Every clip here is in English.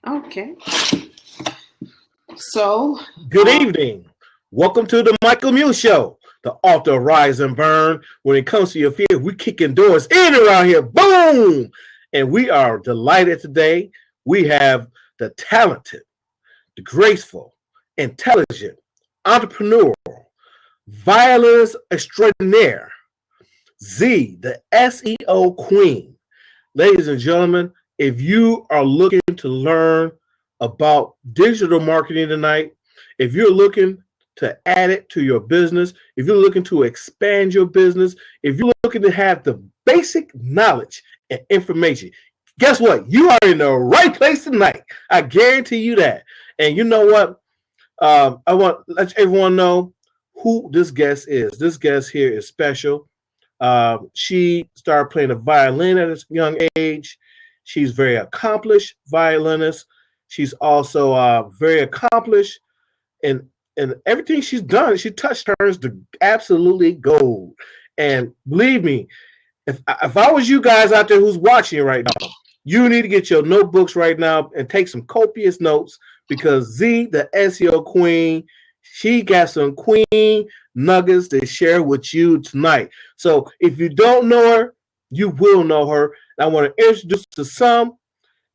Okay. So, good evening. Welcome to the Michael Muse Show, the author of Rise and Burn. When it comes to your fear, we kicking doors in around here. Boom! And we are delighted today. We have the talented, the graceful, intelligent, entrepreneurial, violinist extraordinaire, Z, the SEO queen. Ladies and gentlemen, if you are looking to learn about digital marketing tonight, if you're looking to add it to your business, if you're looking to expand your business, if you're looking to have the basic knowledge and information, guess what? You are in the right place tonight. I guarantee you that. And you know what? I want to let everyone know who this guest is. This guest here is special. She started playing the violin at a young age. She's very accomplished violinist. She's also very accomplished in everything she's done. She touched turns to absolutely gold. And believe me, if I was you guys out there who's watching right now, you need to get your notebooks right now and take some copious notes because Z, the SEO queen, she got some queen nuggets to share with you tonight. So if you don't know her, you will know her. And I want to introduce to some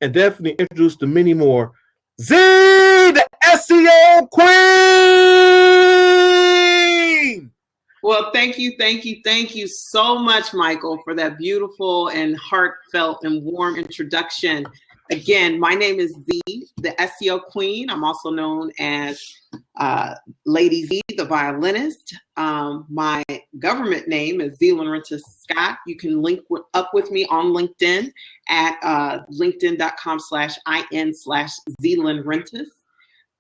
and definitely introduce to many more. Z, the SEO queen! well, thank you so much, Michael, for that beautiful and heartfelt and warm introduction. Again, my name is Z, the SEO queen. I'm also known as Lady Z, the violinist. My government name is Zealand Rentis Scott. You can link up with me on LinkedIn at linkedin.com/in/Zealand Rentis.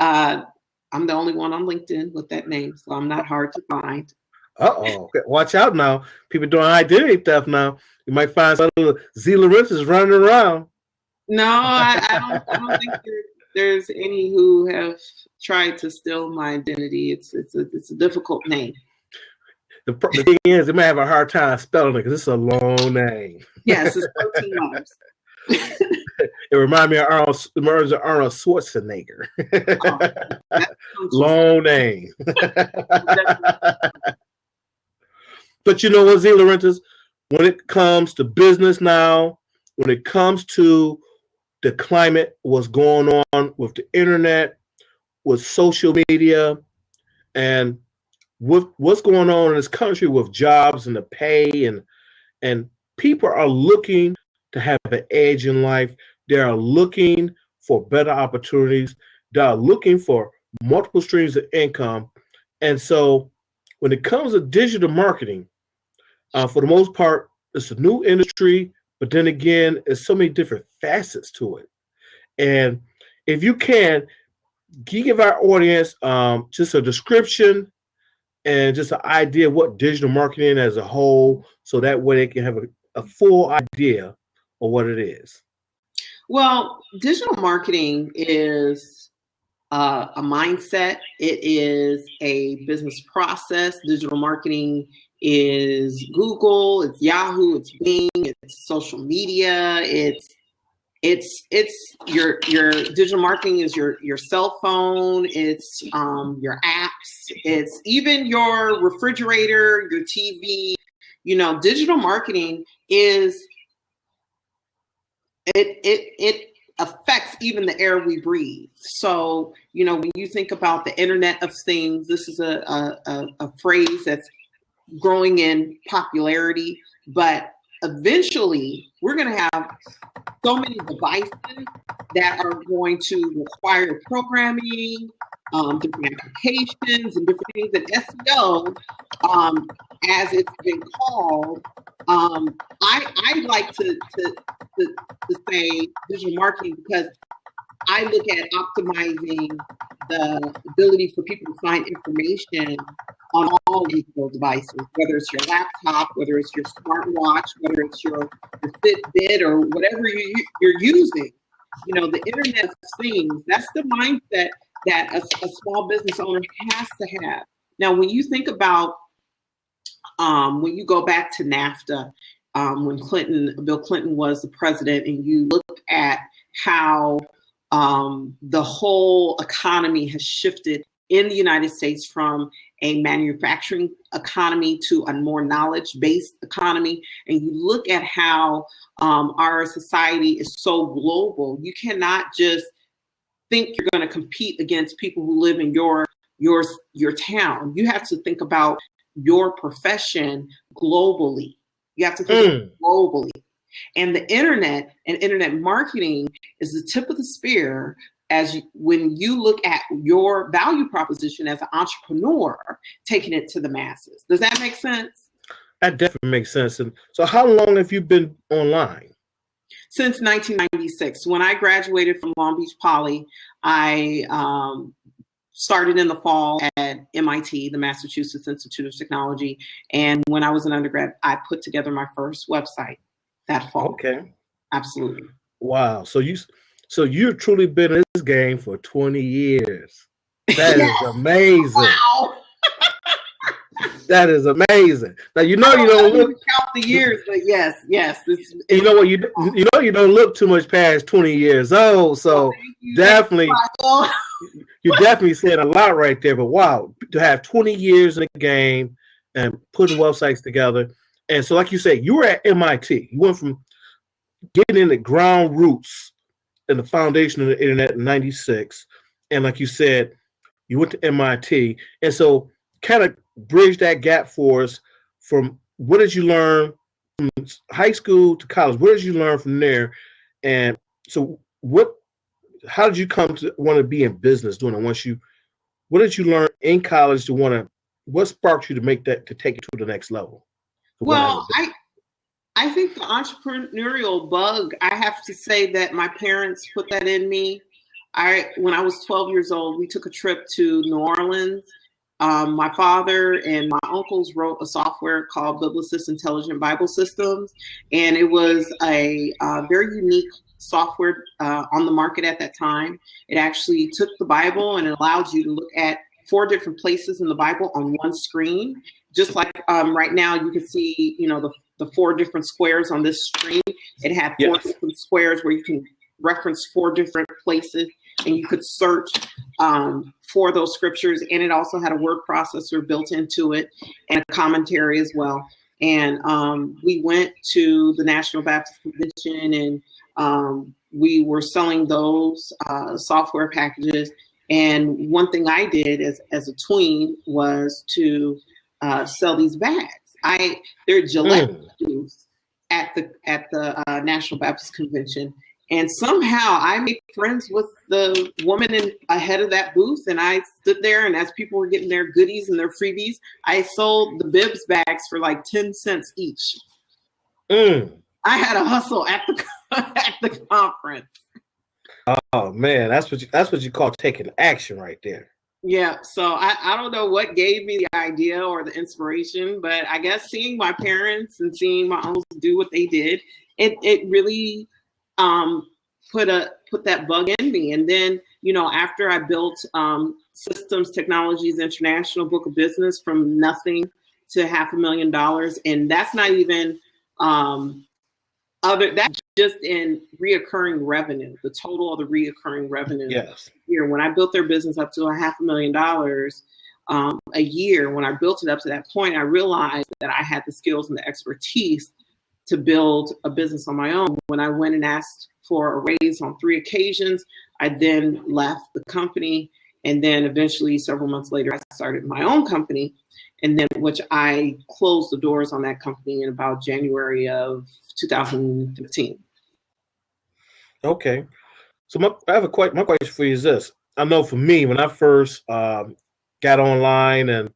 I'm the only one on LinkedIn with that name, so I'm not hard to find. Uh-oh. Watch out now. People doing identity theft now. You might find some little Zealand Rentis running around. No, I don't think there's any who have tried to steal my identity. It's a difficult name. The thing is, they might have a hard time spelling it because it's a long name. Yes, it's 13 letters. It reminds me of Arnold Schwarzenegger. Long name. But you know what, Z. Laurentis, when it comes to business now, when it comes to the climate, what's going on with the internet, with social media, and with what's going on in this country with jobs and the pay, and people are looking to have an edge in life. They are looking for better opportunities. They are looking for multiple streams of income. And so when it comes to digital marketing, for the most part, it's a new industry, but then again, there's so many different facets to it. And if you can you give our audience just a description and just an idea of what digital marketing as a whole, so that way they can have a full idea of what it is? Well, digital marketing is a mindset. It is a business process. Digital marketing is Google, it's Yahoo, it's Bing, it's social media, it's your digital marketing is your cell phone, it's your apps, it's even your refrigerator, your TV. You know, digital marketing is it affects even the air we breathe. So, you know, when you think about the Internet of Things, this is a phrase that's growing in popularity, but eventually we're going to have so many devices that are going to require programming, different applications and different things. And SEO, as it's been called, I like to say digital marketing because I look at optimizing the ability for people to find information on all digital devices, whether it's your laptop, whether it's your smartwatch, whether it's your Fitbit or whatever you're using. You know, the Internet of Things, that's the mindset that a small business owner has to have. Now, when you think about, when you go back to NAFTA, when Bill Clinton was the president, and you look at how the whole economy has shifted in the United States from a manufacturing economy to a more knowledge-based economy. And you look at how our society is so global, you cannot just think you're going to compete against people who live in your town. You have to think about your profession globally. You have to think globally. And the internet and internet marketing is the tip of the spear when you look at your value proposition as an entrepreneur, taking it to the masses. Does that make sense? That definitely makes sense. And so how long have you been online? Since 1996. When I graduated from Long Beach Poly, I started in the fall at MIT, the Massachusetts Institute of Technology. And when I was an undergrad, I put together my first website that fall. Okay. Absolutely. Wow. So you've truly been in this game for 20 years. That is amazing. Wow. That is amazing. Now you don't look count the years, but yes. You know what you don't look too much past 20 years old. So definitely, you're definitely saying a lot right there. But wow, to have 20 years in the game and putting websites together, and so like you said, you were at MIT. You went from getting in the ground roots and the foundation of the internet in '96, and like you said, you went to MIT, and so kind of bridge that gap for us from what did you learn from high school to college? What did you learn from there? And so how did you come to want to be in business doing it? What did you learn in college what sparked you to take it to the next level? Well, I think the entrepreneurial bug, I have to say that my parents put that in me. When I was 12 years old, we took a trip to New Orleans. My father and my uncles wrote a software called Biblicist Intelligent Bible Systems, and it was a very unique software on the market at that time. It actually took the Bible and it allowed you to look at 4 different places in the Bible on one screen. Just like right now, you can see, the 4 different squares on this screen. It had 4 different squares where you can reference 4 different places, and you could search for those scriptures. And it also had a word processor built into it and a commentary as well. And we went to the National Baptist Convention, and we were selling those software packages. And one thing I did as a tween was to sell these bags. They're Gillette booths at the National Baptist Convention. And somehow I made friends with the woman ahead of that booth, and I stood there, and as people were getting their goodies and their freebies, I sold the bibs bags for like 10 cents each. I had a hustle at the conference. Oh man, that's what you call taking action right there. Yeah, so I don't know what gave me the idea or the inspiration, but I guess seeing my parents and seeing my uncles do what they did, it really put that bug in me. And then, after I built Systems Technologies International book of business from nothing to $500,000, and that's not even that's just in reoccurring revenue, the total of the reoccurring revenue. Yes. Here, when I built their business up to $500,000 a year, when I built it up to that point, I realized that I had the skills and the expertise to build a business on my own. When I went and asked for a raise on 3 occasions, I then left the company. And then eventually, several months later, I started my own company, and then which I closed the doors on that company in about January of 2015. Okay. So my question for you is this. I know for me, when I first got online and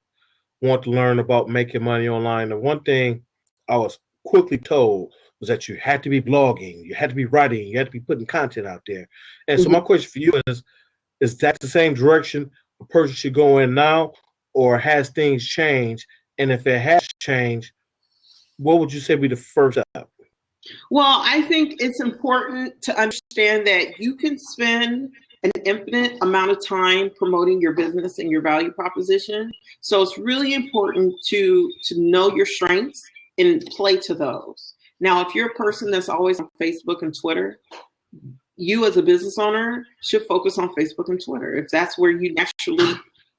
want to learn about making money online, the one thing I was quickly told was that you had to be blogging, you had to be writing, you had to be putting content out there. And so my question for you is that the same direction a person should go in now, or has things changed? And if it has changed, what would you say be the first step? Well, I think it's important to understand that you can spend an infinite amount of time promoting your business and your value proposition. So it's really important to know your strengths and play to those. Now, if you're a person that's always on Facebook and Twitter, you as a business owner should focus on Facebook and Twitter. If that's where you naturally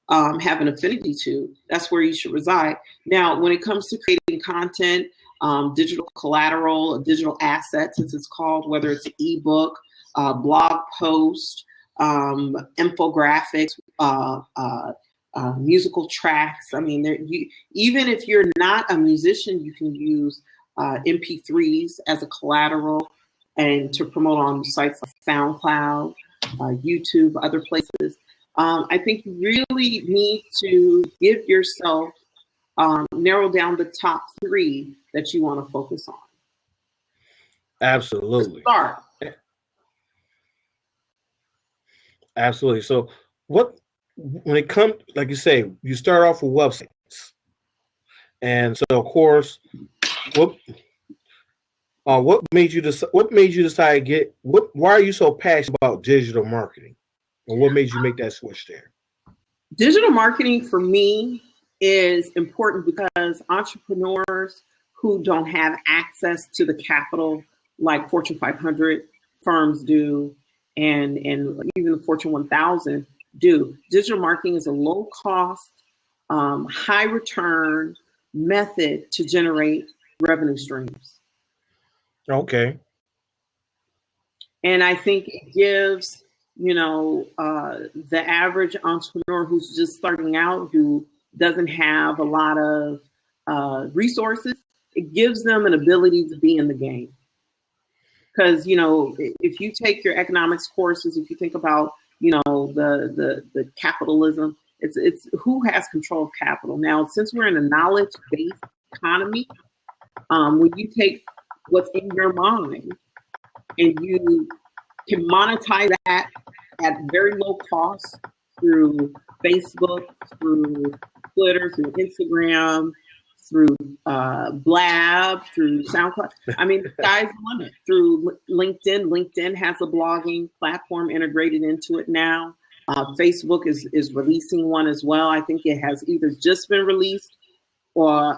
have an affinity to, that's where you should reside. Now, when it comes to creating content, digital collateral, digital assets, as it's called, whether it's an ebook, blog post, infographics, musical tracks. I mean, even if you're not a musician, you can use MP3s as a collateral and to promote on sites like SoundCloud, YouTube, other places. I think you really need to give yourself, narrow down the top 3 that you want to focus on. Absolutely. Start. Absolutely. So when it comes, like you say, you start off with websites. And so, of course, what made you decide why are you so passionate about digital marketing? And what made you make that switch there? Digital marketing for me is important because entrepreneurs who don't have access to the capital like Fortune 500 firms do, and even the Fortune 1000 do. Digital marketing is a low cost, high return method to generate revenue streams. Okay. And I think it gives, the average entrepreneur who's just starting out, who doesn't have a lot of resources, it gives them an ability to be in the game. Because, if you take your economics courses, if you think about, the capitalism, it's who has control of capital. Now, since we're in a knowledge-based economy, when you take what's in your mind and you can monetize that at very low cost through Facebook, through Twitter, through Instagram, through Blab, through SoundCloud. I mean, the sky's the limit. Through LinkedIn. LinkedIn has a blogging platform integrated into it now. Facebook is releasing one as well. I think it has either just been released or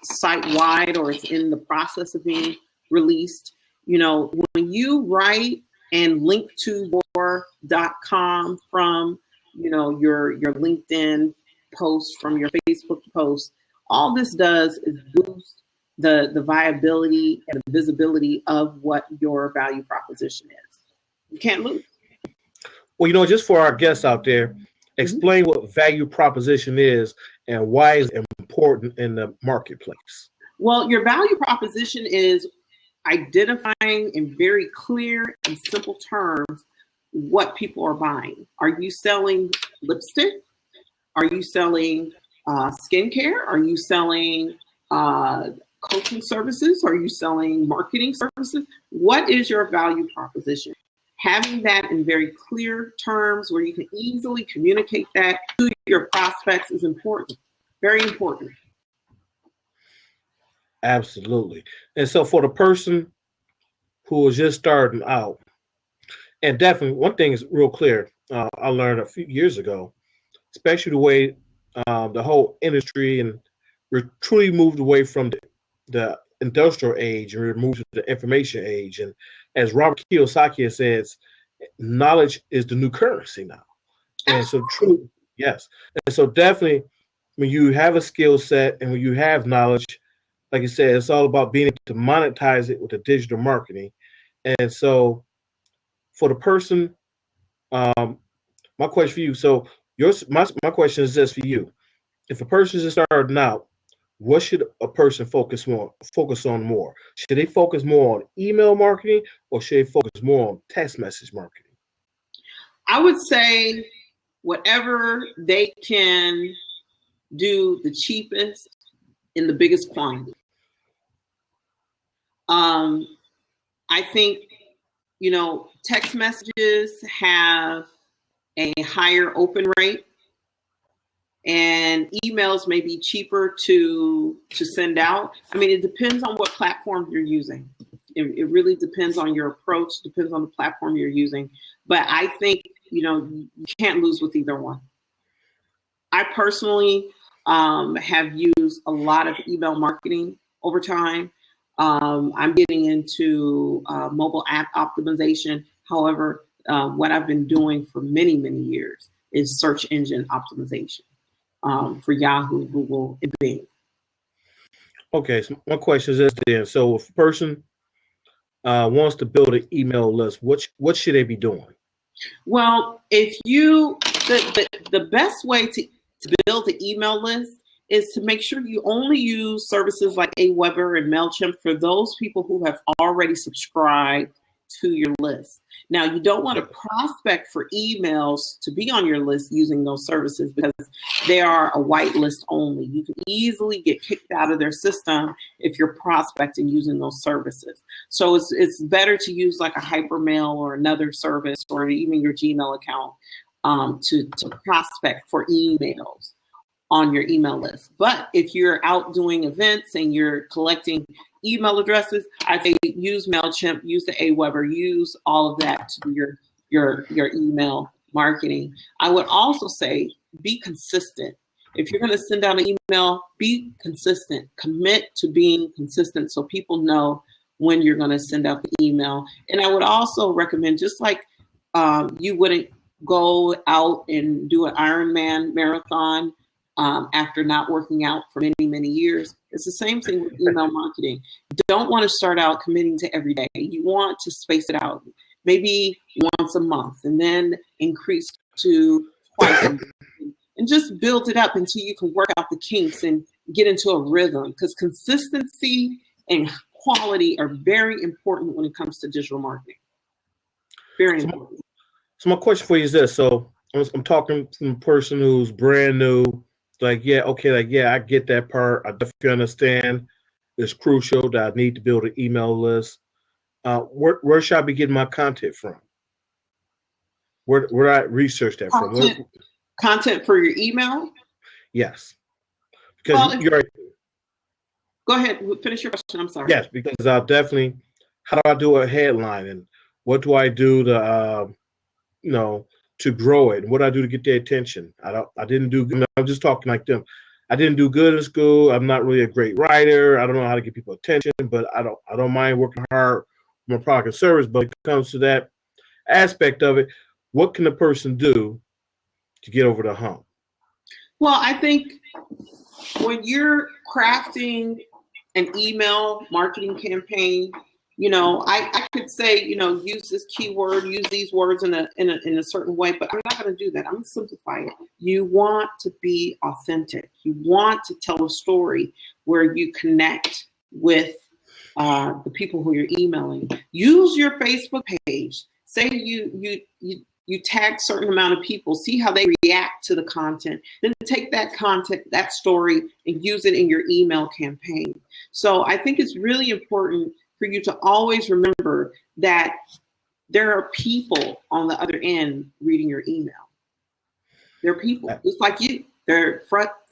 site-wide, or it's in the process of being released. When you write and link to your .com from, your LinkedIn post, from your Facebook post, all this does is boost the viability and the visibility of what your value proposition is. You can't lose. Well, just for our guests out there, explain what value proposition is and why it's important in the marketplace. Well, your value proposition is identifying in very clear and simple terms what people are buying. Are you selling lipstick? Are you selling skincare? Are you selling coaching services? Are you selling marketing services? What is your value proposition? Having that in very clear terms where you can easily communicate that to your prospects is important, very important. Absolutely. And so for the person who is just starting out, and definitely one thing is real clear, I learned a few years ago, especially the way the whole industry, and we're truly moved away from the industrial age and we're moved to the information age. And as Robert Kiyosaki says, knowledge is the new currency now. And so true, yes. And so definitely when you have a skill set and when you have knowledge, like you said, it's all about being able to monetize it with the digital marketing. And so for the person, my question for you, so my question is this for you. If a person is starting out, what should a person focus on more? Should they focus more on email marketing or should they focus more on text message marketing? I would say whatever they can do the cheapest in the biggest quantity. I think, text messages have a higher open rate, and emails may be cheaper to send out. I mean, it depends on what platform you're using. It really depends on your approach, depends on the platform you're using. But I think, you can't lose with either one. I personally have used a lot of email marketing over time. I'm getting into mobile app optimization, However, what I've been doing for many, many years is search engine optimization for Yahoo, Google, and Bing. Okay, so my question is this then. So if a person wants to build an email list, what should they be doing? Well, if the best way to build an email list is to make sure you only use services like Aweber and MailChimp for those people who have already subscribed to your list. Now, you don't want to prospect for emails to be on your list using those services because they are a whitelist only. You can easily get kicked out of their system if you're prospecting using those services. So it's better to use like a Hypermail or another service or even your Gmail account to prospect for emails on your email list. But if you're out doing events and you're collecting email addresses, I say use MailChimp, use the Aweber, use all of that to do your email marketing. I would also say be consistent. If you're going to send out an email, be consistent. Commit to being consistent so people know when you're going to send out the email. And I would also recommend, just like you wouldn't go out and do an Ironman marathon after not working out for many, many years. It's the same thing with email marketing. You don't want to start out committing to every day. You want to space it out, maybe once a month, and then increase to twice a month, and just build it up until you can work out the kinks and get into a rhythm, because consistency and quality are very important when it comes to digital marketing. Very important. So my question for you is this. So I'm talking from a person who's brand new. Like, yeah, okay, like, yeah, I get that part. I definitely understand it's crucial that I need to build an email list. Where should I be getting my content from? Where do I research that from? Content for your email? Yes. Because you're go ahead, finish your question. I'm sorry. Yes, because I'll definitely, how do I do a headline and what do I do to, to grow it? And what do I do to get their attention? I didn't do good. I'm just talking like them. I didn't do good in school. I'm not really a great writer. I don't know how to get people attention, but I don't mind working hard on my product and service. But when it comes to that aspect of it, what can a person do to get over the hump? Well, I think when you're crafting an email marketing campaign, I could say, use this keyword, use these words in a certain way, but I'm not going to do that. I'm going to simplify it. You want to be authentic. You want to tell a story where you connect with the people who you're emailing. Use your Facebook page. Say you tag a certain amount of people, see how they react to the content, then take that content, that story, and use it in your email campaign. So I think it's really important for you to always remember that there are people on the other end reading your email. They're people just like you. They're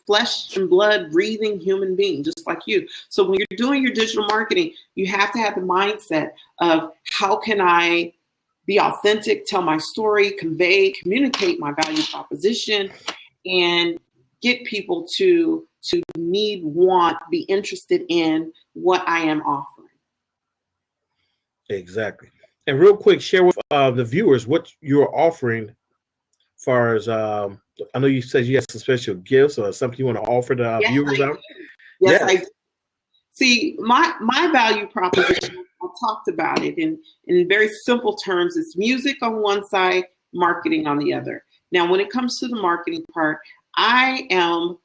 flesh and blood breathing human beings just like you. So when you're doing your digital marketing, you have to have the mindset of how can I be authentic, tell my story, communicate my value proposition, and get people to need, want, be interested in what I am offering. Exactly. And real quick, share with the viewers what you're offering as far as, I know you said you have some special gifts or something you want to offer the viewers out. Yes, I do. See, my value proposition, I talked about it in very simple terms. It's music on one side, marketing on the other. Now, when it comes to the marketing part, I am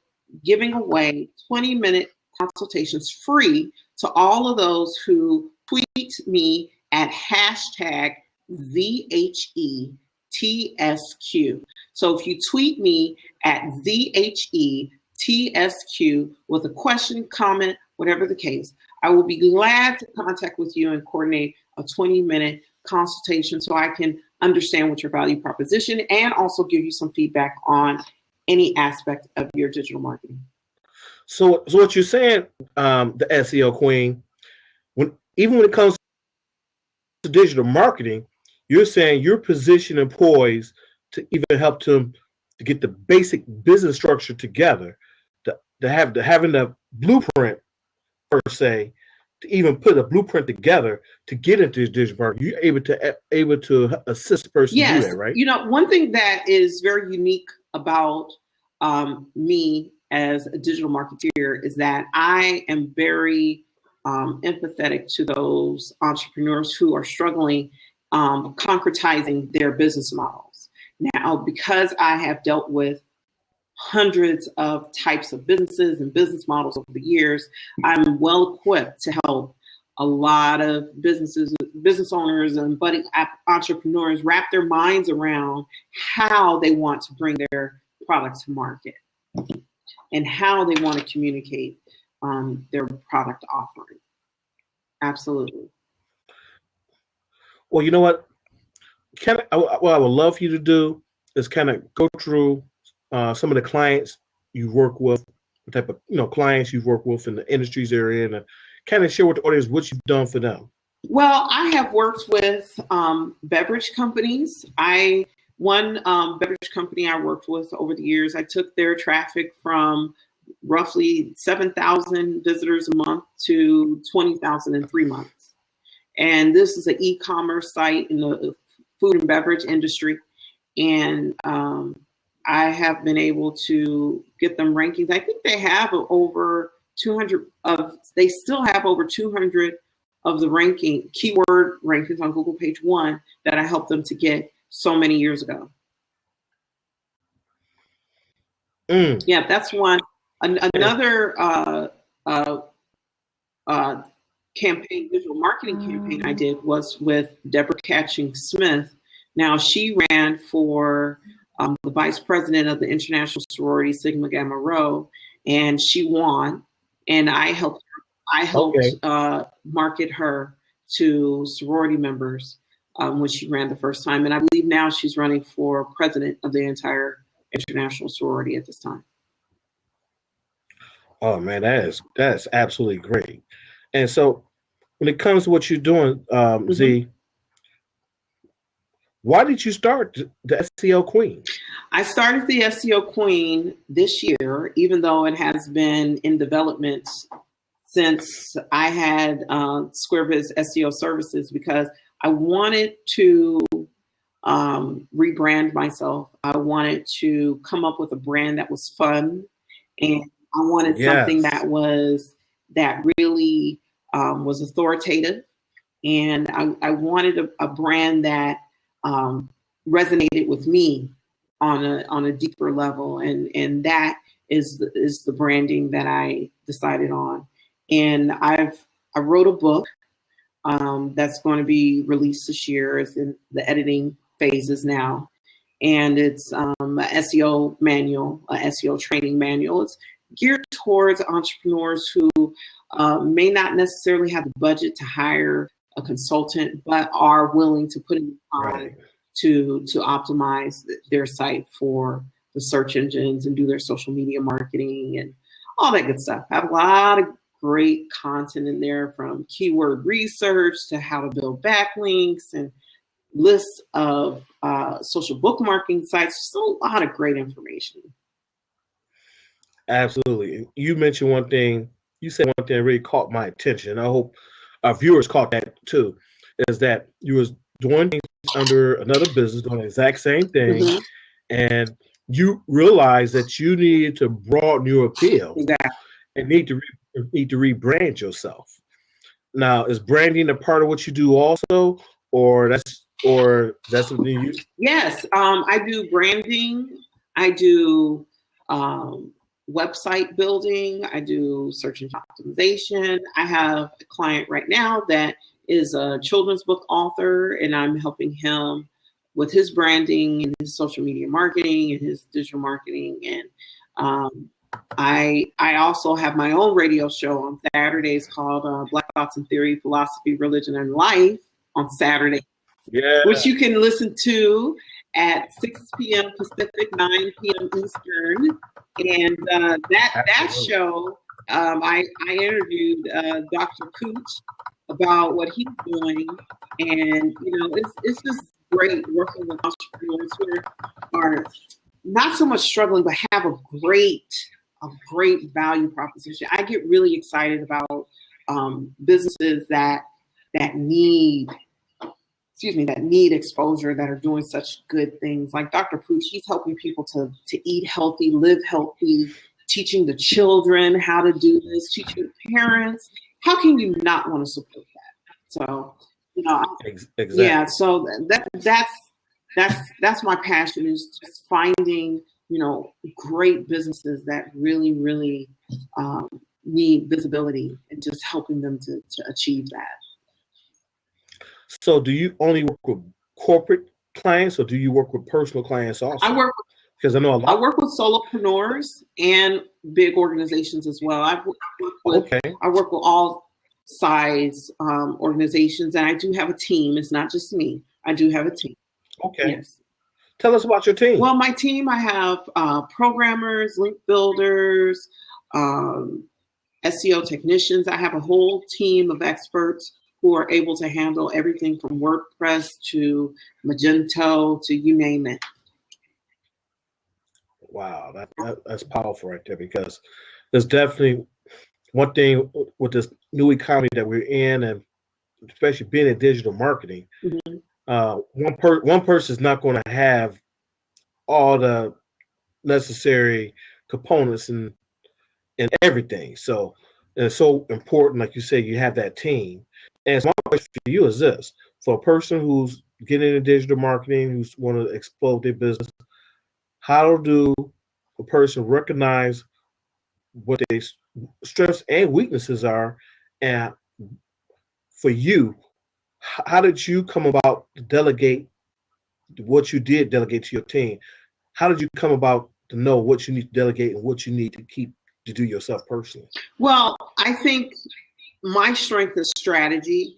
giving away 20-minute consultations free to all of those who tweet me at hashtag ZHETSQ. So if you tweet me at ZHETSQ with a question, comment, whatever the case, I will be glad to contact with you and coordinate a 20-minute consultation so I can understand what your value proposition and also give you some feedback on any aspect of your digital marketing. So what you're saying, the SEO queen, even when it comes to digital marketing, you're saying you're positioned and poised to even help them to get the basic business structure together, having the blueprint per se, to even put a blueprint together to get into digital marketing. You're able to assist the person to do Yes. that, right? One thing that is very unique about me as a digital marketeer is that I am very empathetic to those entrepreneurs who are struggling concretizing their business models. Now, because I have dealt with hundreds of types of businesses and business models over the years, I'm well equipped to help a lot of business owners and budding entrepreneurs wrap their minds around how they want to bring their product to market and how they want to communicate their product offering. Absolutely. Well, you know what? What I would love for you to do is kind of go through some of the clients you work with, the type of clients you've worked with in the industries they're in, and kind of share with the audience what you've done for them. Well, I have worked with beverage companies. One beverage company I worked with over the years, I took their traffic from roughly 7,000 visitors a month to 20,000 in 3 months. And this is an e-commerce site in the food and beverage industry. And I have been able to get them rankings. I think they have over 200 they still have over 200 of the keyword rankings on Google page 1 that I helped them to get so many years ago. Yeah, that's one. Another campaign, visual marketing campaign I did was with Deborah Catching Smith. Now she ran for the vice president of the International Sorority Sigma Gamma Rho, and she won. And I helped market her to sorority members when she ran the first time. And I believe now she's running for president of the entire international sorority at this time. Oh man, that's absolutely great. And so when it comes to what you're doing, Z, why did you start the SEO Queen? I started the SEO Queen this year, even though it has been in development since I had SquareBiz SEO Services, because I wanted to rebrand myself. I wanted to come up with a brand that was fun, and I wanted something that really was authoritative, and I wanted a brand that resonated with me on a deeper level, and that is the branding that I decided on. And I wrote a book that's going to be released this year. It's in the editing phases now, and it's a SEO manual, a SEO training manual. It's geared towards entrepreneurs who may not necessarily have the budget to hire a consultant, but are willing to put in time to optimize their site for the search engines and do their social media marketing and all that good stuff. I have a lot of great content in there, from keyword research to how to build backlinks and lists of social bookmarking sites. Just a lot of great information. Absolutely. You mentioned one thing. You said one thing that really caught my attention. I hope our viewers caught that too. Is that you was doing things under another business, doing the exact same thing, and you realized that you needed to broaden your appeal and need to rebrand yourself. Now, is branding a part of what you do also, or that's something you? Yes, I do branding. I do website building. I do search engine optimization. I have a client right now that is a children's book author, and I'm helping him with his branding and his social media marketing and his digital marketing. And I also have my own radio show on Saturdays called Black Thoughts and Theory, Philosophy, Religion, and Life on Saturday, which you can listen to at 6 p.m. Pacific, 9 p.m. Eastern. And that show, I interviewed Dr. Cooch about what he's doing, and it's just great working with entrepreneurs who are not so much struggling, but have a great value proposition. I get really excited about businesses that need exposure, that are doing such good things. Like Dr. Pooch, he's helping people to eat healthy, live healthy, teaching the children how to do this, teaching the parents. How can you not want to support that? So, Exactly. Yeah. So that's my passion, is just finding, great businesses that really, really need visibility, and just helping them to achieve that. So do you only work with corporate clients, or do you work with personal clients also? I work because I know a lot. I work with solopreneurs and big organizations as well. I work with all size organizations, and I do have a team. It's not just me. I do have a team. Okay. Yes. Tell us about your team. Well, my team, I have programmers, link builders, SEO technicians. I have a whole team of experts who are able to handle everything from WordPress to Magento to you name it. Wow, that's powerful right there, because there's definitely one thing with this new economy that we're in, and especially being in digital marketing. Mm-hmm. One person is not going to have all the necessary components and everything. So it's so important, like you say, you have that team. And my question for you is this: for a person who's getting into digital marketing, who's want to explode their business, how do a person recognize what their strengths and weaknesses are? And for you, how did you come about to delegate what you did delegate to your team? How did you come about to know what you need to delegate and what you need to keep to do yourself personally? Well, I think my strength is strategy.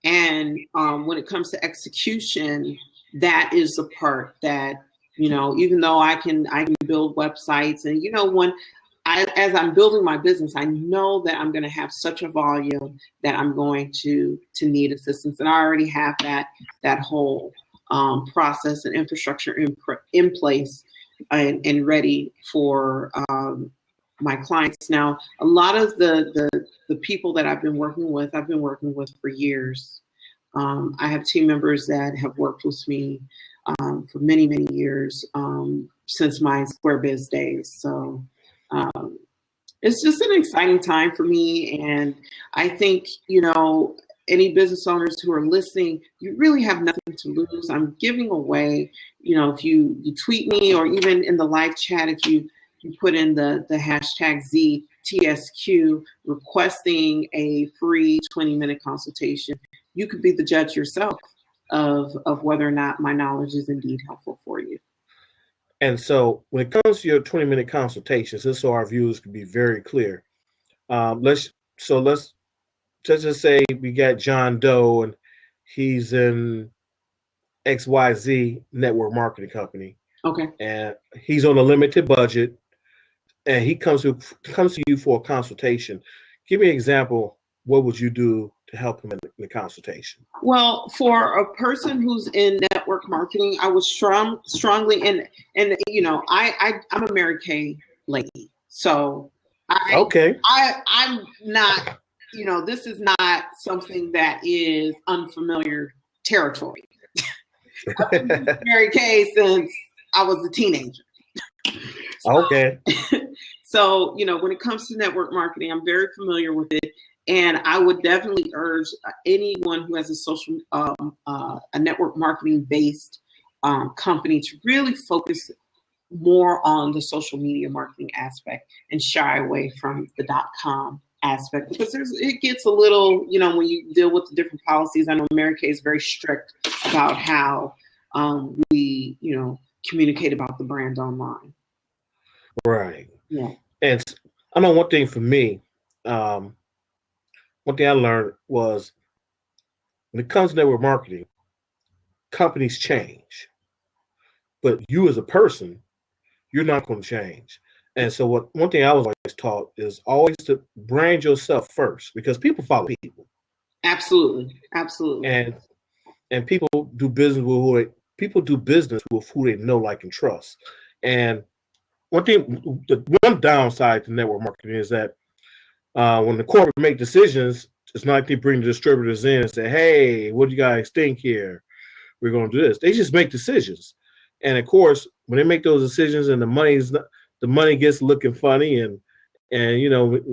And when it comes to execution, that is the part that, even though I can build websites, and, as I'm building my business, I know that I'm going to have such a volume that I'm going to need assistance. And I already have that whole process and infrastructure in place and ready for my clients. Now, a lot of the people that I've been working with for years. I have team members that have worked with me for many, many years, since my Square Biz days. So it's just an exciting time for me. And I think, any business owners who are listening, you really have nothing to lose. I'm giving away, if you tweet me, or even in the live chat, if you put in the hashtag ZTSQ requesting a free 20-minute consultation, you could be the judge yourself of whether or not my knowledge is indeed helpful for you. And so when it comes to your 20-minute consultations, just so our viewers can be very clear, let's just say we got John Doe, and he's in XYZ network marketing company. Okay. And he's on a limited budget, and he comes to you for a consultation. Give me an example. What would you do to help him in the consultation? Well, for a person who's in network marketing, I would strongly and I'm a Mary Kay lady, so I'm not. This is not something that is unfamiliar territory. I've been using Mary Kay since I was a teenager. Okay. So, when it comes to network marketing, I'm very familiar with it. And I would definitely urge anyone who has a network marketing based company to really focus more on the social media marketing aspect and shy away from the .com aspect, because it gets a little, when you deal with the different policies. I know Mary Kay is very strict about how we, communicate about the brand online. Right. Yeah. And I know one thing for me, one thing I learned was when it comes to network marketing, companies change, but you as a person, you're not going to change. And so one thing I was always taught is always to brand yourself first, because people follow people. Absolutely. And people do business with who they know, like, and trust. And one downside to network marketing is that When the corporate make decisions, it's not like they bring the distributors in and say, "Hey, what do you guys think here? We're going to do this." They just make decisions, and of course, when they make those decisions and the money gets looking funny, and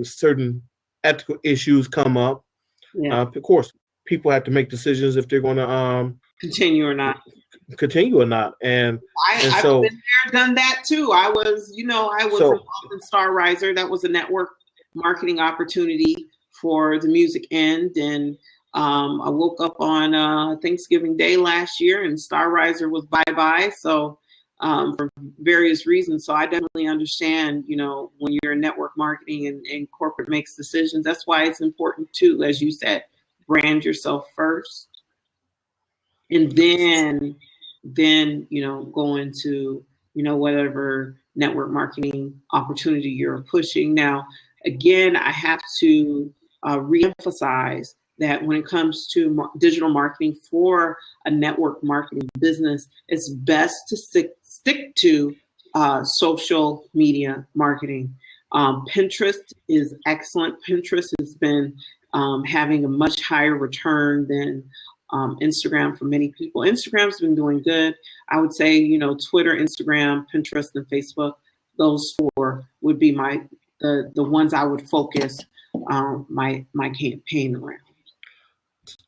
certain ethical issues come up. Yeah. Of course, people have to make decisions if they're going to Continue or not. continue or not. And I've so, been there, done that too. I was involved in Star Riser. That was a network marketing opportunity for the music end. And I woke up on Thanksgiving Day last year and Star Riser was bye-bye. So for various reasons. So I definitely understand, when you're in network marketing and corporate makes decisions, that's why it's important too, as you said, brand yourself first. And then go into whatever network marketing opportunity you're pushing. Now again, I have to reemphasize that when it comes to digital marketing for a network marketing business, it's best to stick to social media marketing. Pinterest is excellent. Pinterest has been having a much higher return than Instagram for many people. Instagram's been doing good. I would say, Twitter, Instagram, Pinterest, and Facebook, those four would be the ones I would focus my campaign around.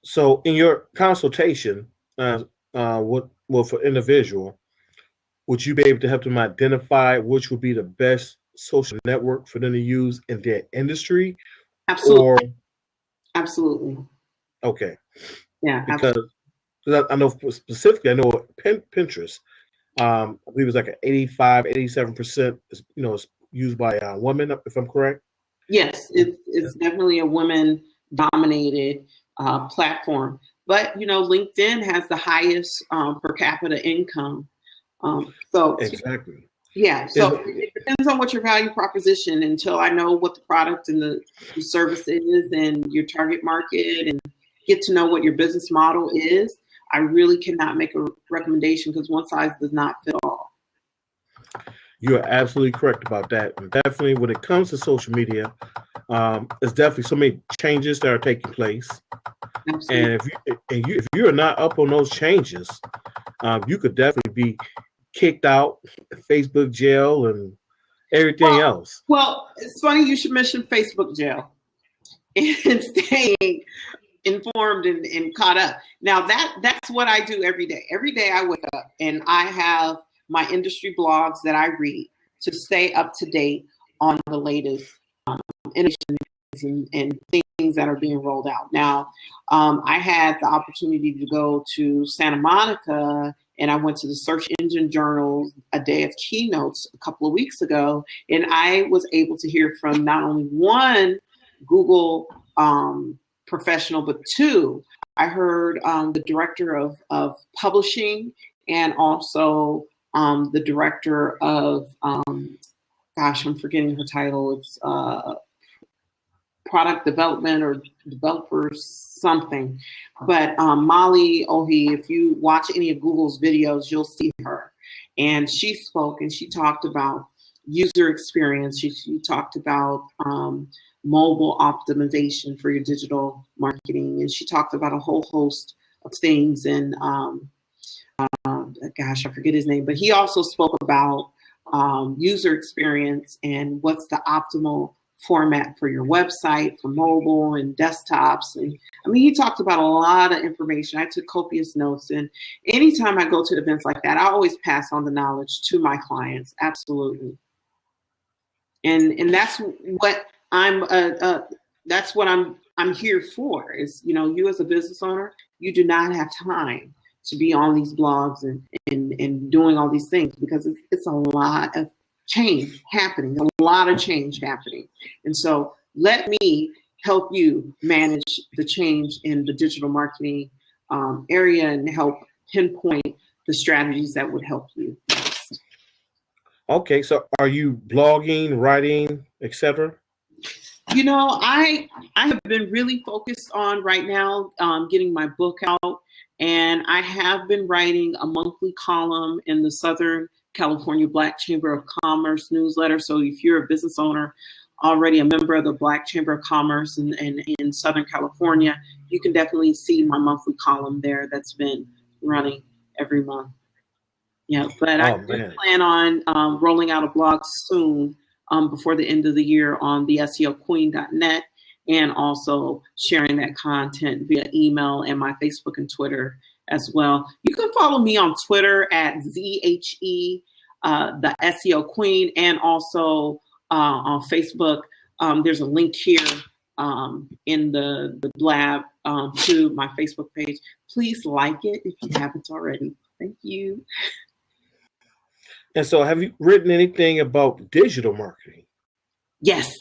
So in your consultation, for individual, would you be able to help them identify which would be the best social network for them to use in their industry? Absolutely. Absolutely. Okay. Yeah. Because I know specifically, I know Pinterest, I believe it's like an 87% is used by women, if I'm correct. Yes, it's definitely a women-dominated platform. But LinkedIn has the highest per capita income. So exactly. Yeah. So it depends on what your value proposition. Until I know what the product and the service is and your target market and get to know what your business model is, I really cannot make a recommendation because one size does not fit all. You are absolutely correct about that. And definitely when it comes to social media, there's definitely so many changes that are taking place. Absolutely. And if you're not up on those changes, you could definitely be kicked out, Facebook jail, and everything else. Well, it's funny you should mention Facebook jail and staying informed and caught up. Now that's what I do every day. Every day I wake up and I have my industry blogs that I read to stay up to date on the latest innovations and things that are being rolled out. Now, I had the opportunity to go to Santa Monica and I went to the Search Engine Journal's a day of keynotes a couple of weeks ago, and I was able to hear from not only one Google professional, but two. I heard the director of publishing and also the director of, gosh, I'm forgetting her title. It's product development or developer something. But Molly Ohi, if you watch any of Google's videos, you'll see her. And she spoke and she talked about user experience. She talked about mobile optimization for your digital marketing. And she talked about a whole host of things. And gosh, I forget his name, but he also spoke about user experience and what's the optimal format for your website, for mobile and desktops. And I mean, he talked about a lot of information. I took copious notes, and anytime I go to events like that, I always pass on the knowledge to my clients. Absolutely. And that's what I'm here for is, you as a business owner, you do not have time to be on these blogs and doing all these things because it's a lot of change happening, And so let me help you manage the change in the digital marketing area and help pinpoint the strategies that would help you. Okay, so are you blogging, writing, etc.? I have been really focused on right now getting my book out, and I have been writing a monthly column in the Southern California Black Chamber of Commerce newsletter. So if you're a business owner already a member of the Black Chamber of Commerce in Southern California, you can definitely see my monthly column there that's been running every month. Yeah, but I do plan on rolling out a blog soon before the end of the year on the SEOqueen.net, and also sharing that content via email and my Facebook and Twitter as well. You can follow me on Twitter at ZHE, the SEO Queen, and also on Facebook. There's a link here in the blab to my Facebook page. Please like it if you haven't already. Thank you. And so, have you written anything about digital marketing? Yes.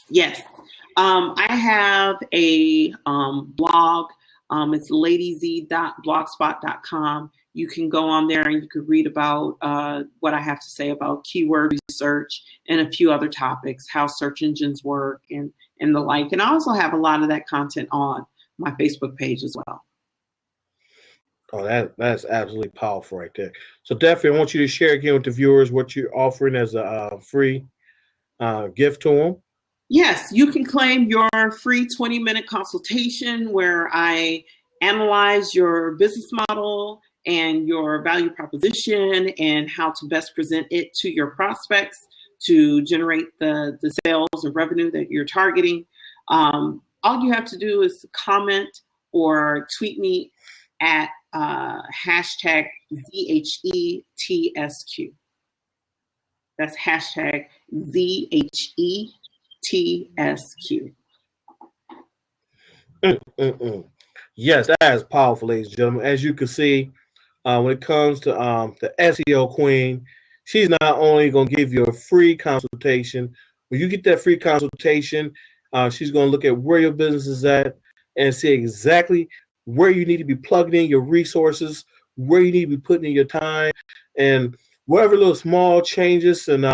I have a blog. It's ladyz.blogspot.com. You can go on there and you can read about what I have to say about keyword research and a few other topics, how search engines work and the like. And I also have a lot of that content on my Facebook page as well. Oh, that's absolutely powerful right there. So definitely, I want you to share again with the viewers what you're offering as a free gift to them. Yes, you can claim your free 20-minute consultation where I analyze your business model and your value proposition and how to best present it to your prospects to generate the sales and revenue that you're targeting. All you have to do is comment or tweet me at hashtag ZHETSQ. That's hashtag ZHETSQ. Yes, that is powerful, ladies and gentlemen. As you can see, when it comes to the SEO Queen, she's not only going to give you a free consultation. When you get that free consultation, she's going to look at where your business is at and see exactly where you need to be plugging in your resources, where you need to be putting in your time, and whatever little small changes and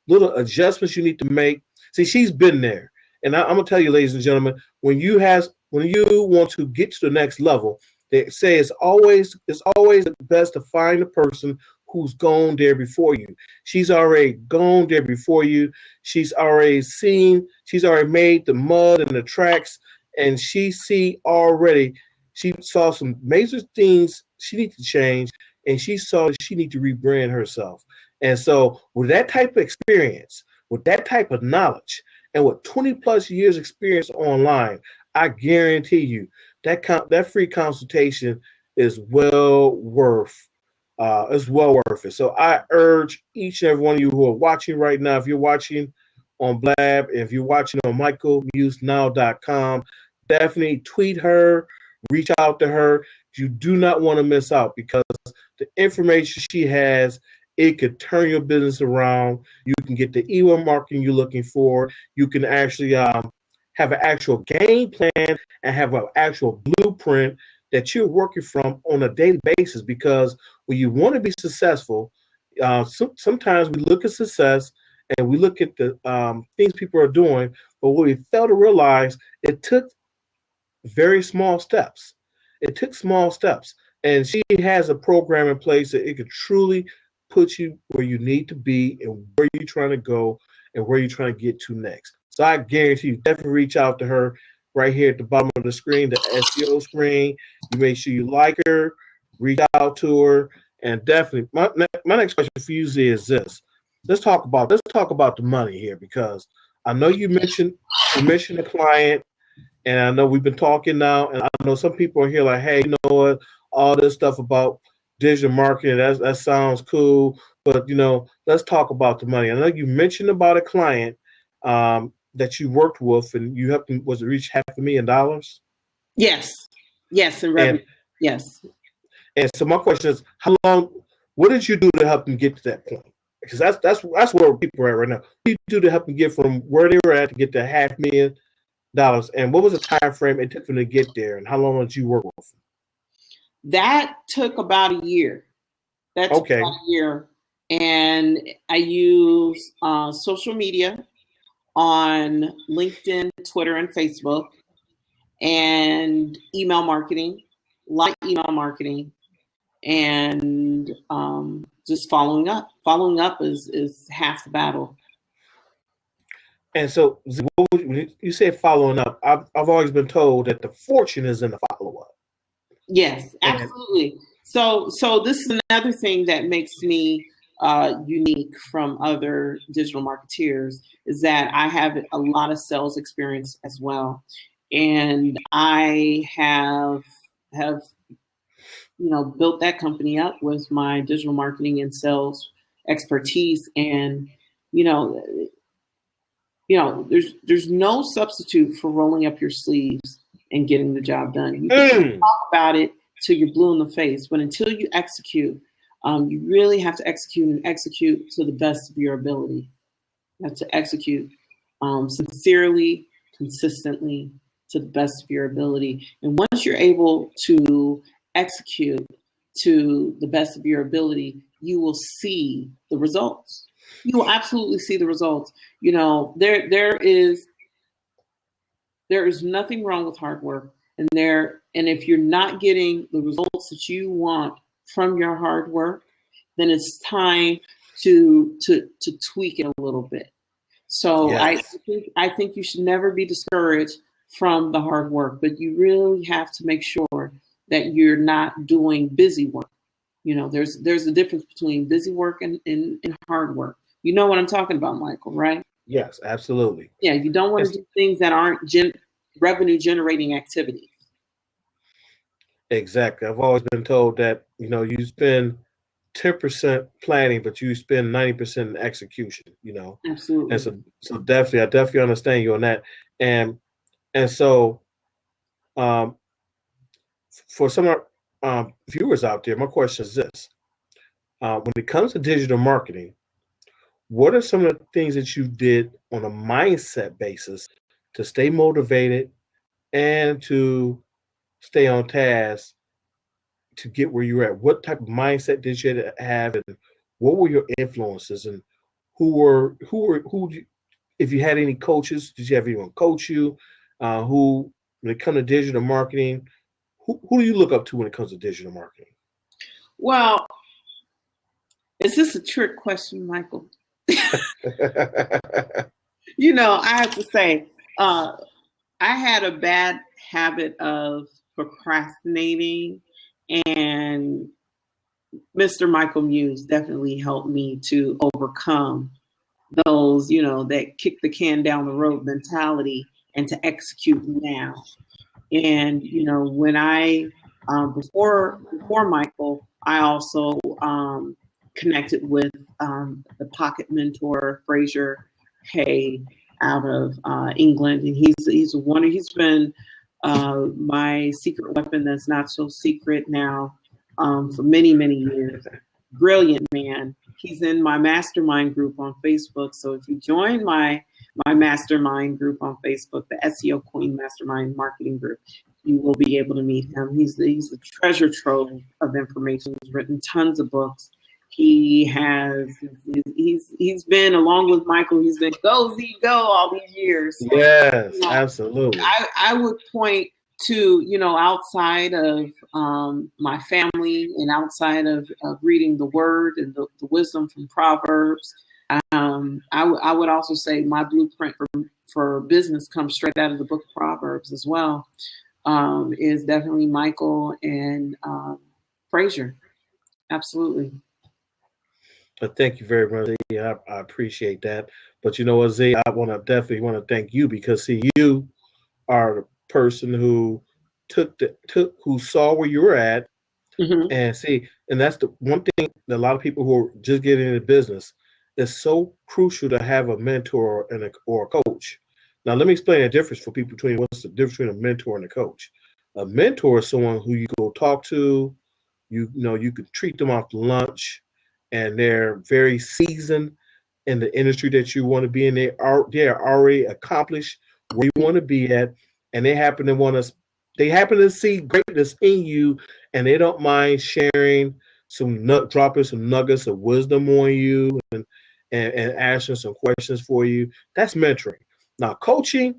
little adjustments you need to make. See, she's been there. And I'm going to tell you, ladies and gentlemen, when you want to get to the next level, they say it's always the best to find a person who's gone there before you. She's already gone there before you. She's already made the mud and the tracks, and she saw some major things she needs to change, and she saw that she needs to rebrand herself. And so with that type of experience, with that type of knowledge, and with 20 plus years experience online, I guarantee you that free consultation is well worth it. So I urge each and every one of you who are watching right now, if you're watching on Blab, if you're watching on michaelmusenow.com, definitely tweet her, reach out to her. You do not want to miss out, because the information she has, it could turn your business around. You can get the email marketing you're looking for. You can actually have an actual game plan and have an actual blueprint that you're working from on a daily basis. Because when you want to be successful, sometimes we look at success and we look at the things people are doing, but what we fail to realize, it took very small steps. It took small steps. And she has a program in place that it could truly put you where you need to be and where you're trying to go and where you're trying to get to next. So I guarantee you, definitely reach out to her right here at the bottom of the screen, the SEO screen. You make sure you like her, reach out to her, and definitely my next question for you is this. Let's talk about the money here, because I know you mentioned the client, and I know we've been talking now, and I know some people are here like, hey, you know what, all this stuff about digital marketing, that sounds cool, but let's talk about the money. I know you mentioned about a client that you worked with, and you helped them, was it reach $500,000? Yes, in revenue. Yes. And so my question is, what did you do to help them get to that point? Because that's where people are at right now. What did you do to help them get from where they were at to get to $500,000? And what was the time frame it took for them to get there, and how long did you work with them? That took about a year. Okay. About a year. And I use social media on LinkedIn, Twitter, and Facebook, and email marketing, light email marketing, and just following up. Following up is half the battle. And so, what would you said following up. I've always been told that the fortune is in the follow up. Yes, And absolutely. So this is another thing that makes me unique from other digital marketeers is that I have a lot of sales experience as well, and I have built that company up with my digital marketing and sales expertise, and you know there's no substitute for rolling up your sleeves and getting the job done. You can talk about it till you're blue in the face, but until you execute, you really have to execute and execute to the best of your ability. You have to execute sincerely, consistently, to the best of your ability. And once you're able to execute to the best of your ability, you will see the results. You will absolutely see the results. There is nothing wrong with hard work, and if you're not getting the results that you want from your hard work, then it's time to tweak it a little bit. So yes. I think you should never be discouraged from the hard work, but you really have to make sure that you're not doing busy work. There's a difference between busy work and hard work. You know what I'm talking about, Michael, right? Yes, absolutely. Yeah, you don't want to do things that aren't revenue generating activities. Exactly. I've always been told that, you spend 10% planning, but you spend 90% in execution, Absolutely. And so definitely, I definitely understand you on that. And so for some of our viewers out there, my question is this. When it comes to digital marketing, what are some of the things that you did on a mindset basis to stay motivated and to stay on task to get where you're at? What type of mindset did you have, and what were your influences, and who if you had any coaches, did you have anyone coach you? Who, when it comes to digital marketing, who do you look up to when it comes to digital marketing? Well, is this a trick question, Michael? I have to say, I had a bad habit of procrastinating, and Mr. Michael Muse definitely helped me to overcome those, that kick the can down the road mentality and to execute now. And, when I, before Michael, I also connected with the pocket mentor, Fraser Hay, out of England. And he's a wonder. He's been my secret weapon that's not so secret now for many, many years. Brilliant man. He's in my mastermind group on Facebook. So if you join my mastermind group on Facebook, the SEO Queen Mastermind Marketing Group, you will be able to meet him. He's a treasure trove of information. He's written tons of books. He's been, along with Michael, he's been go Z go all these years. So, yes, absolutely. I would point to, outside of my family and outside of reading the word and the wisdom from Proverbs, I would also say my blueprint for business comes straight out of the book of Proverbs as well, is definitely Michael and Fraser. Absolutely. Thank you very much, Z. I appreciate that. But you know what, Z, I definitely want to thank you because, see, you are the person who who saw where you were at, Mm-hmm. and that's the one thing that a lot of people who are just getting into business, it's so crucial to have a mentor or a coach. Now, let me explain the difference for people between what's the difference between a mentor and a coach. A mentor is someone who you go talk to, you can treat them off to lunch, and they're very seasoned in the industry that you want to be in. They are already accomplished where you want to be at, and they happen to see greatness in you, and they don't mind sharing dropping some nuggets of wisdom on you and asking some questions for you. That's mentoring. Now, coaching,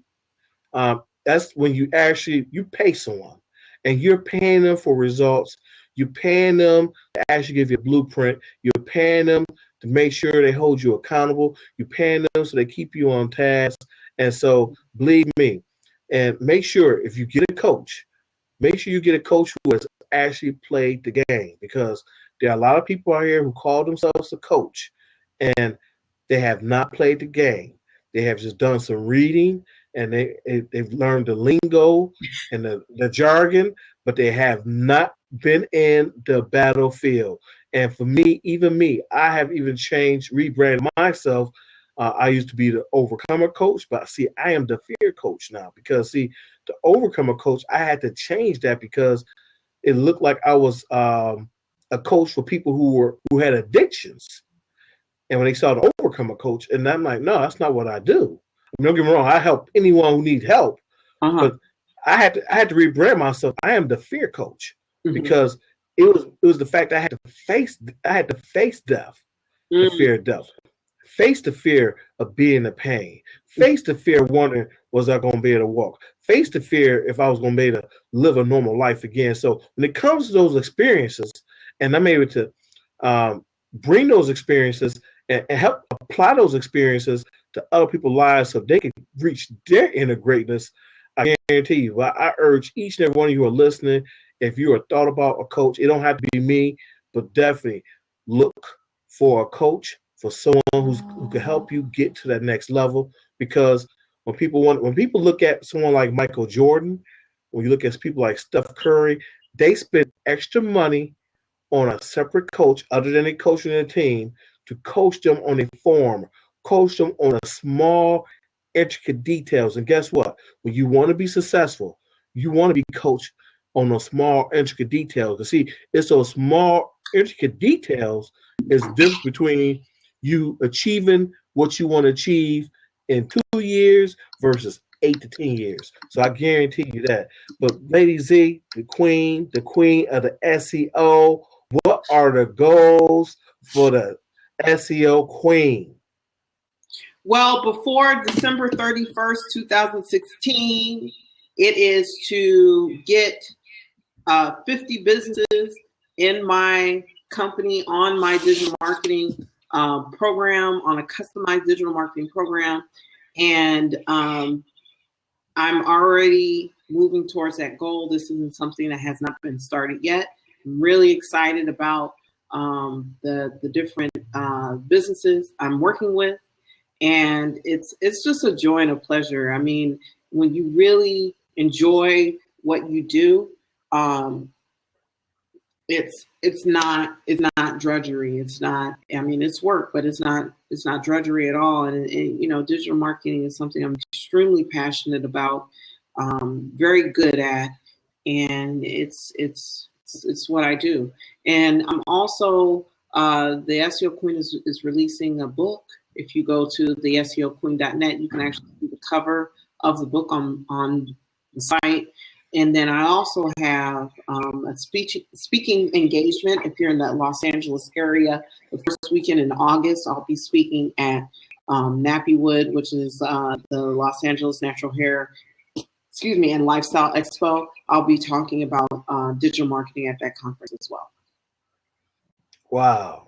that's when you pay someone and you're paying them for results. You're paying them to actually give you a blueprint. You're paying them to make sure they hold you accountable. You're paying them so they keep you on task. And so believe me, and make sure if you get a coach, make sure you get a coach who has actually played the game, because there are a lot of people out here who call themselves a coach and they have not played the game. They have just done some reading and they've learned the lingo and the jargon, but they have not been in the battlefield. And for me, even me, I have even changed, rebranded myself. I used to be the overcomer coach, but see, I am the fear coach now, because see, the overcomer coach, I had to change that because it looked like I was a coach for people who had addictions. And when they saw the overcomer coach, and I'm like, no, that's not what I do. I mean, don't get me wrong, I help anyone who needs help, but I had to rebrand myself. I am the fear coach, because it was the fact I had to face death, the fear of death, face the fear of being in pain, face the fear of wondering, was I going to be able to walk, face the fear if I was going to be able to live a normal life again. So when it comes to those experiences, and I'm able to bring those experiences and help apply those experiences to other people's lives so they can reach their inner greatness, I guarantee you, I urge each and every one of you who are listening, if you are thought about a coach, it don't have to be me, but definitely look for a coach, for someone who can help you get to that next level. Because when people look at someone like Michael Jordan, when you look at people like Steph Curry, they spend extra money on a separate coach other than a coaching the team to coach them on a form, coach them on a small, intricate details. And guess what? When you want to be successful, you want to be coached on those small, intricate details. You see, it's those small, intricate details is the difference between you achieving what you want to achieve in 2 years versus 8 to 10 years. So I guarantee you that. But Lady Z, the queen of the SEO, what are the goals for the SEO queen? Well, before December 31st, 2016, it is to get 50 businesses in my company on my digital marketing program, on a customized digital marketing program. And I'm already moving towards that goal. This isn't something that has not been started yet. I'm really excited about the different businesses I'm working with. And it's just a joy and a pleasure. I mean, when you really enjoy what you do, it's not drudgery. It's not. I mean, it's work, but it's not drudgery at all. And you know, digital marketing is something I'm extremely passionate about, very good at, and it's what I do. And I'm also the SEO Queen is releasing a book. If you go to the SEOqueen.net, you can actually see the cover of the book on the site. And then I also have a speaking engagement. If you're in the Los Angeles area, the first weekend in August, I'll be speaking at Nappywood, which is the Los Angeles Natural Hair, and Lifestyle Expo. I'll be talking about digital marketing at that conference as well. Wow.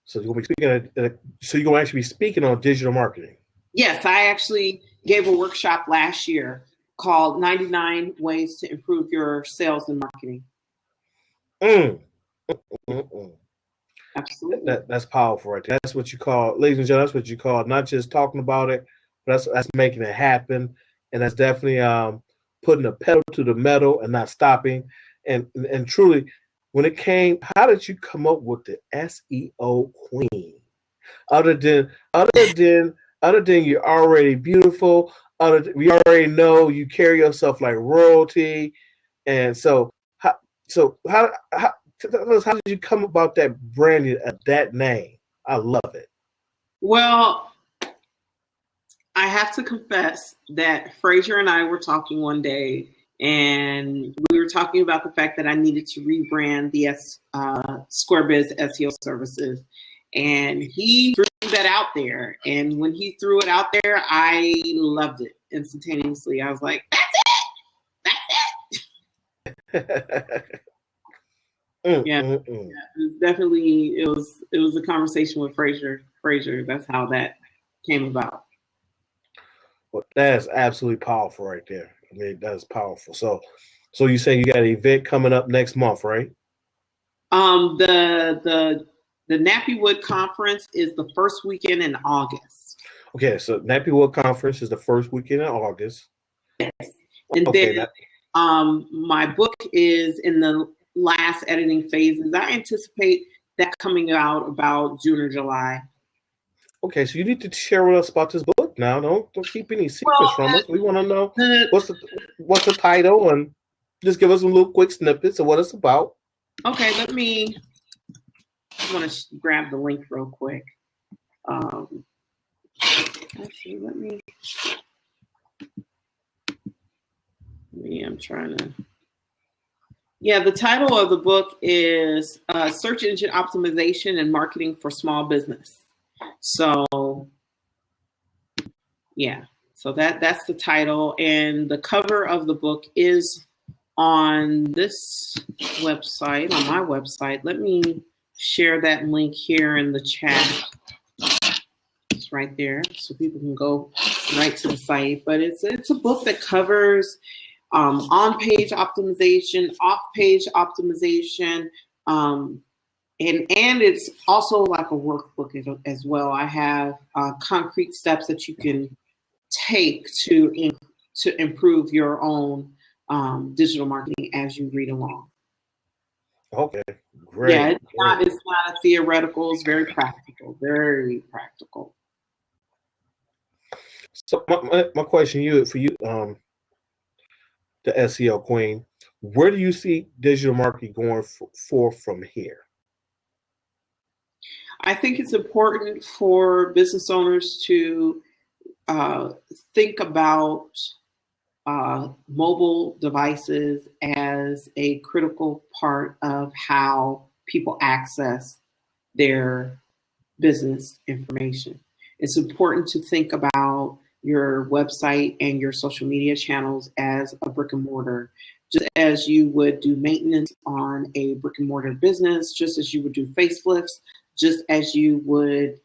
So you're going to be speaking. So you're going to actually be speaking on digital marketing. Yes, I actually gave a workshop last year called 99 Ways to Improve Your Sales and Marketing. Absolutely. That's powerful right there. That's what you call, ladies and gentlemen, that's what you call not just talking about it, but that's making it happen. And that's definitely putting a pedal to the metal and not stopping. And truly, when it came, how did you come up with the SEO queen? Other than you're already beautiful, we already know you carry yourself like royalty. And so how did you come about that branding of that name? I love it. Well, I have to confess that Frazier and I were talking one day, and we were talking about the fact that I needed to rebrand the SquareBiz SEO services. And he threw that out there. And when he threw it out there, I loved it instantaneously. I was like, that's it. Yeah, yeah, it was definitely it was a conversation with Fraser. That's how that came about. Well, that's absolutely powerful right there. I mean, that's powerful. So you say you got an event coming up next month, right? The Nappywood conference is the first weekend in August. Okay, so Nappywood conference is the first weekend in August. Yes, and then my book is in the last editing phases. I anticipate that coming out about June or July. Okay, so you need to share with us about this book now. Don't keep any secrets from us. We want to know what's the title, and just give us some little quick snippets of what it's about. Okay, I want to grab the link real quick. Actually, I'm trying to. Yeah, the title of the book is Search Engine Optimization and Marketing for Small Business. So, yeah, so that's the title, and the cover of the book is on this website, on my website. Let me share that link here in the chat. It's right there, so people can go right to the site. But it's a book that covers on-page optimization, off-page optimization, and it's also like a workbook as well. I have concrete steps that you can take to improve your own digital marketing as you read along. Okay, great. Yeah, it's not a theoretical. It's very practical. Very practical. So my question for you, the SEO queen, where do you see digital marketing going for from here? I think it's important for business owners to think about mobile devices as a critical part of how people access their business information. It's important to think about your website and your social media channels as a brick and mortar, just as you would do maintenance on a brick and mortar business, just as you would do facelifts, just as you would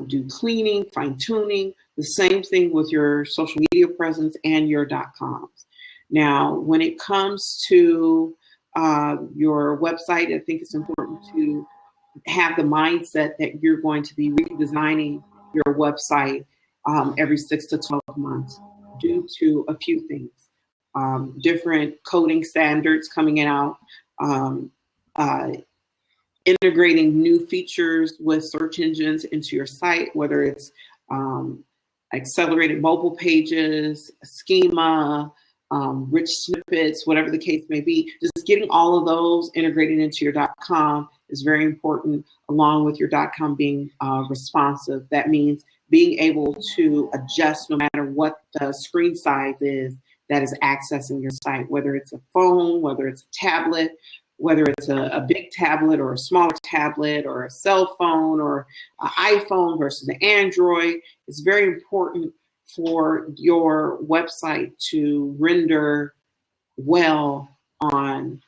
do cleaning, fine tuning, the same thing with your social media presence and your .coms. Now, when it comes to your website, I think it's important to have the mindset that you're going to be redesigning your website every 6 to 12 months due to a few things. Different coding standards coming out, integrating new features with search engines into your site, whether it's accelerated mobile pages, schema, rich snippets, whatever the case may be. Just getting all of those integrated into your .com is very important, along with your .com being responsive. That means being able to adjust no matter what the screen size is that is accessing your site, whether it's a phone, whether it's a tablet, whether it's a big tablet or a smaller tablet or a cell phone or an iPhone versus an Android. It's very important for your website to render well on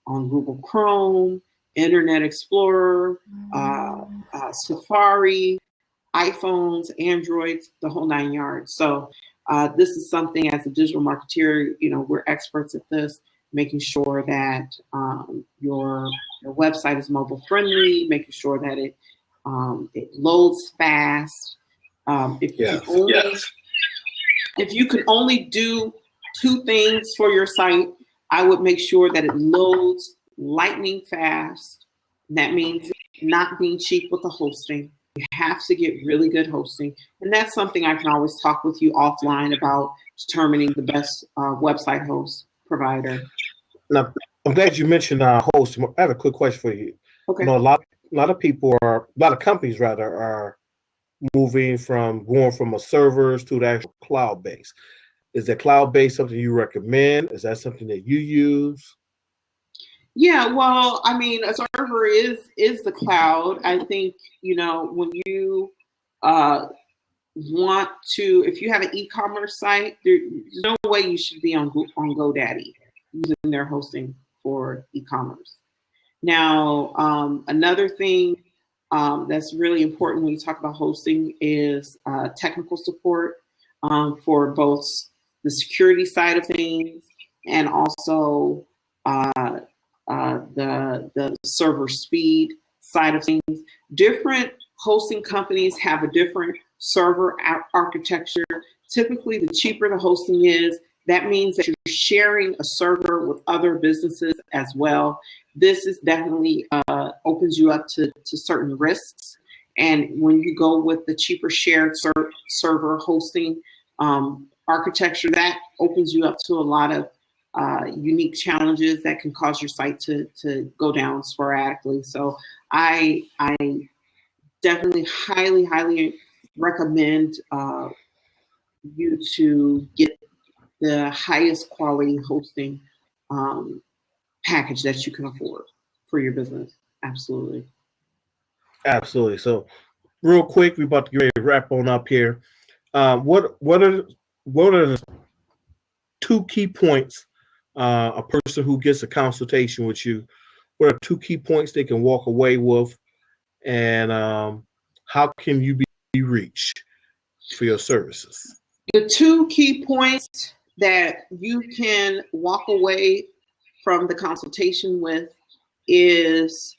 Google Chrome, Internet Explorer, Safari, iPhones, Androids, the whole 9 yards. So this is something, as a digital marketeer, we're experts at this, making sure that your website is mobile friendly, making sure that it loads fast. If you can only do 2 things for your site, I would make sure that it loads lightning fast. That means not being cheap with the hosting. You have to get really good hosting. And that's something I can always talk with you offline about, determining the best website host provider. Now, I'm glad you mentioned host. I have a quick question for you. Okay. A lot of companies are going from a servers to the actual cloud base. Is the cloud base something you recommend? Is that something that you use? Yeah, well, I mean, a server is the cloud. I think, when you want to, if you have an e-commerce site, there's no way you should be on GoDaddy using their hosting for e-commerce. Now, another thing that's really important when you talk about hosting is technical support for both the security side of things and also the server speed side of things. Different hosting companies have a different server architecture. Typically, the cheaper the hosting is, that means that you're sharing a server with other businesses as well. This is definitely opens you up to certain risks. And when you go with the cheaper shared server hosting architecture, that opens you up to a lot of unique challenges that can cause your site to go down sporadically. So I definitely highly recommend you to get the highest quality hosting package that you can afford for your business. Absolutely. Absolutely. So real quick, we're about to get ready to wrap on up here. What are the 2 key points a person who gets a consultation with you, what are 2 key points they can walk away with, and how can you be reached for your services? The 2 key points that you can walk away from the consultation with is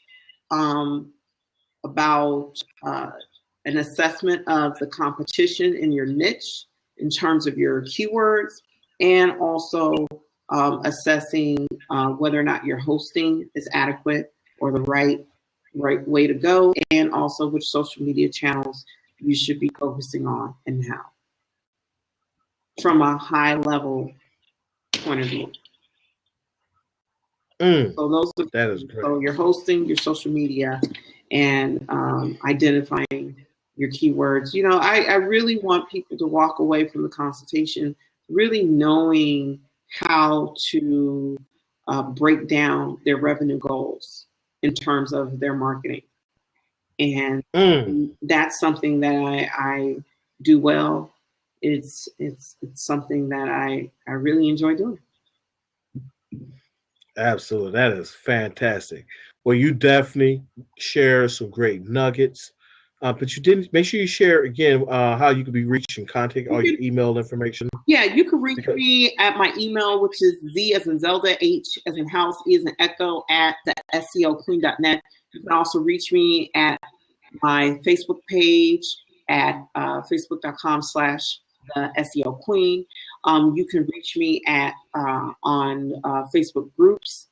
about an assessment of the competition in your niche in terms of your keywords, and also assessing whether or not your hosting is adequate or the right way to go, and also which social media channels you should be focusing on and how, from a high level point of view. So those are, that is great. So your hosting, your social media, and identifying your keywords. You know, I really want people to walk away from the consultation really knowing how to break down their revenue goals in terms of their marketing. And that's something that I do well. It's something that I really enjoy doing. Absolutely. That is fantastic. Well, you definitely share some great nuggets. But you didn't make sure you share again how you can be reached and contact all your email information. Yeah, you can reach me at my email, which is Z as in Zelda, H as in house, E as in echo, at the SEOqueen.net. You can also reach me at my Facebook page at facebook.com/the SEO Queen. You can reach me at on Facebook groups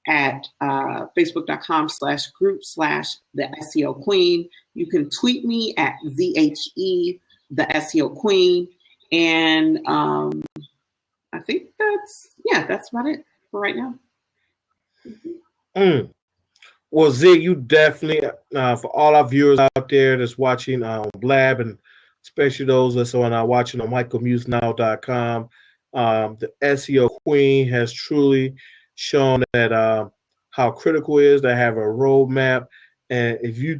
at facebook.com/group/the SEO Queen. You can tweet me at ZHE, the SEO Queen. And I think that's about it for right now. Well, Zig, you definitely, for all our viewers out there that's watching Blab, and especially those that's watching on michaelmusenow.com, the SEO Queen has truly shown that how critical it is to have a roadmap. And if you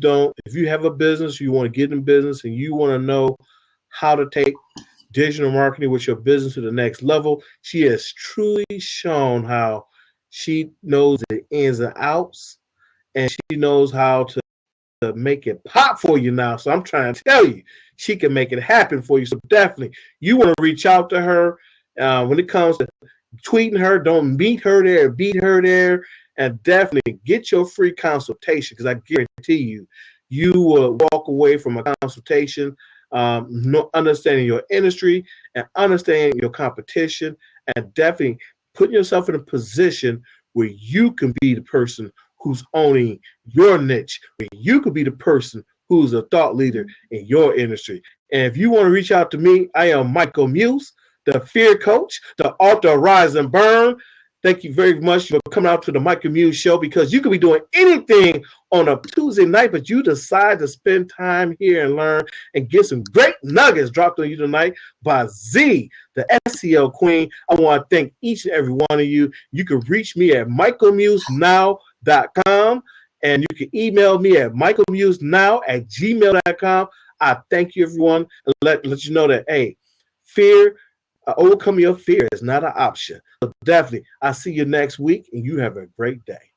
have a business, you want to get in business, and you want to know how to take digital marketing with your business to the next level, she has truly shown how she knows the ins and outs, and she knows how to make it pop for you now. So I'm trying to tell you, she can make it happen for you. So definitely, you want to reach out to her when it comes to tweeting her. Don't meet her there, beat her there, and definitely get your free consultation, because I guarantee you will walk away from a consultation understanding your industry and understanding your competition, and definitely putting yourself in a position where you can be the person who's owning your niche, where you could be the person who's a thought leader in your industry. And if you want to reach out to me, I am Michael Muse, the Fear Coach, the author of Rise and Burn. Thank you very much for coming out to the Michael Muse Show, because you could be doing anything on a Tuesday night, but you decide to spend time here and learn and get some great nuggets dropped on you tonight by Z, the SEO Queen. I want to thank each and every one of you. You can reach me at michaelmusenow.com, and you can email me at michaelmusenow@gmail.com. I thank you, everyone, and let you know that, hey, fear, overcoming your fear is not an option. So definitely, I'll see you next week, and you have a great day.